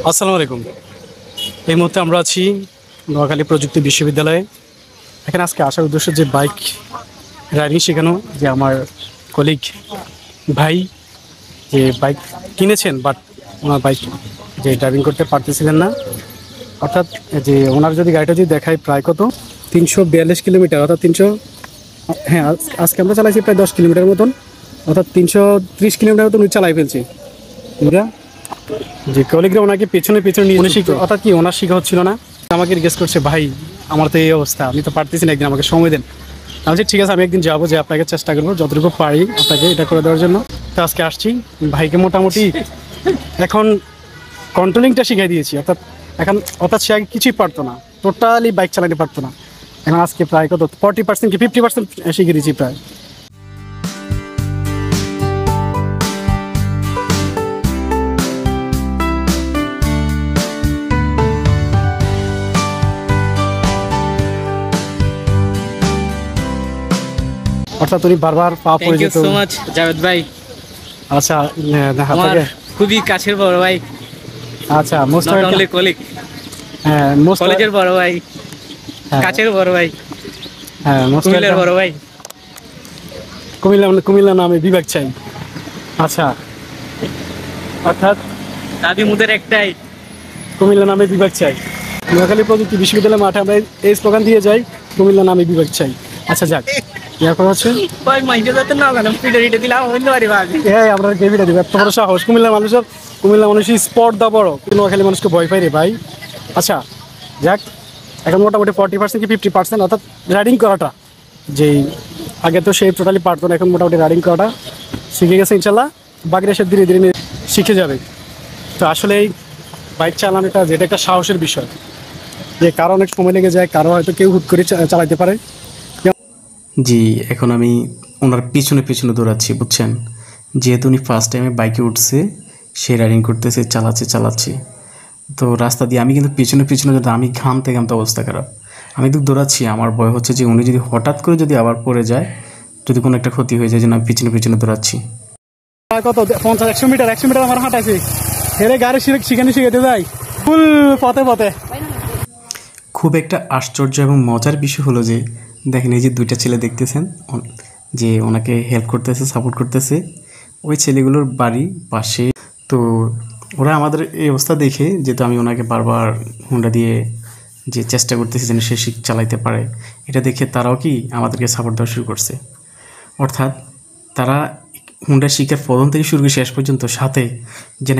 আসসালামু আলাইকুম। এই মুহূর্তে আমরা আছি নোয়াখালী প্রযুক্তি বিশ্ববিদ্যালয়ে। এখানে আজকে আসার উদ্দেশ্য যে বাইক রাইডিং শেখানো, যে আমার কলিগ ভাই যে বাইক কিনেছেন, বাট ওনার বাইক যে ড্রাইভিং করতে পারতেছিলেন না। অর্থাৎ যে ওনার যদি গাড়িটা যদি দেখায় প্রায় কত 342 কিলোমিটার, অর্থাৎ 300, হ্যাঁ আজকে আমরা চালাইছি প্রায় 10 কিলোমিটার মতন, অর্থাৎ 330 কিলোমিটার মতন চালাই ফেলছি আমরা। যে কলিগরা ওনাকে পেছনে পেছনে নিয়ে শিখে, অর্থাৎ কি ওনার শিখা হচ্ছিল না। আমাকে জিজ্ঞেস করছে, ভাই আমার তো এই অবস্থা, আমি তো পারতেছি না, একদিন আমাকে সময় দেন। আমি বলছি ঠিক আছে, আমি একদিন যাবো, যে আপনাকে চেষ্টা করবো যতটুকু পারি আপনাকে এটা করে দেওয়ার জন্য। তো আজকে আসছি, ভাইকে মোটামুটি এখন কন্ট্রোলিংটা শিখিয়ে দিয়েছি। অর্থাৎ সে আগে কিছুই পারতো না, টোটালি বাইক চালাতে পারতো না। এখন আজকে প্রায় কত 40% কি 50% শিখে দিয়েছি প্রায়। অর্থাৎ উনি বারবার পা পড়ে যেত। Thank you so much Javed ভাই। আচ্ছা, আমার খুবই কাছের বড় ভাই। আচ্ছা, মোস্ট নট অনলি কলিগ, হ্যাঁ মোস্ট কলেজের বড় ভাই, কাছের বড় ভাই, হ্যাঁ মোস্ট কুমিল্লার বড় ভাই। কুমিল্লা নামে বিভাগ চাই। আচ্ছা, অর্থাৎ দাদি মুদের একটাই, কুমিল্লা নামে বিভাগ চাই। নোয়াখালী প্রযুক্তি বিশ্ববিদ্যালয় মাঠে আমরা এই স্লোগান দিয়ে যাই, কুমিল্লা নামে বিভাগ চাই। আচ্ছা যাক, এখন হচ্ছে ভাই মাইকে যাতে না কেন পিঠে রিটে দিলাম অন্য বাড়ি ভাগ। হ্যাঁ আমরা গেভিটা দিব, এত বড় সাহস! কুমিল্লা মানুষের স্পট দা বড়, নোয়াখালী মানুষকে ভয় পাই রে ভাই। আচ্ছা যাক, এখন মোটামুটি 40% কি 50%, অর্থাৎ রাইডিং করাটা, যেই আগে তো সেই টোটালি পারতো না, এখন মোটামুটি রাইডিং করাটা শিখে গেছে ইনশাল্লাহ। বাকিরা সে ধীরে ধীরে শিখে যাবে। তো আসলে এই বাইক চালানোটা যেটা একটা সাহসের বিষয়, যে কারো অনেক সময় লেগে যায়, কারো হয়তো কেউ হুট করে চালাতে পারে। জি, এখন আমি ওনার পিছনে পিছনে দৌড়াচ্ছি, বুঝছেন? যেহেতু উনি ফার্স্ট টাইমে বাইকে উঠছে, সে রাইডিং করতেছে, চালাচ্ছে। তো রাস্তা দিয়ে আমি কিন্তু পিছনে পিছনে যদি আমি ঘামতে অবস্থা খারাপ। আমি তো দৌড়াচ্ছি, আমার ভয় হচ্ছে যে উনি যদি হঠাৎ করে যদি আবার পড়ে যায়, যদি কোনো একটা ক্ষতি হয়ে যায়, যে আমি পিছনে পিছনে দৌড়াচ্ছি। কত 50-100 মিটার আমার হাঁটাইছি, হেরে গাড়ি শিখাতে যাই ফুল পথে পথে। খুব একটা আশ্চর্য এবং মজার বিষয় হলো যে দেখেন, এই যে দুইটা ছেলে দেখতেছেন যে ওনাকে হেল্প করতেছে, সাপোর্ট করতেছে, ওই ছেলেগুলোর বাড়ি পাশে। তো ওরা আমাদের এই অবস্থা দেখে, যেহেতু আমি ওনাকে বারবার হুন্ডা দিয়ে যে চেষ্টা করতেছি যেন সে চালাইতে পারে, এটা দেখে তারাও কি আমাদেরকে সাপোর্ট দেওয়া শুরু করছে। অর্থাৎ তারা হুন্ডা শিখার প্রথম থেকে শুরু করে শেষ পর্যন্ত সাথে যেন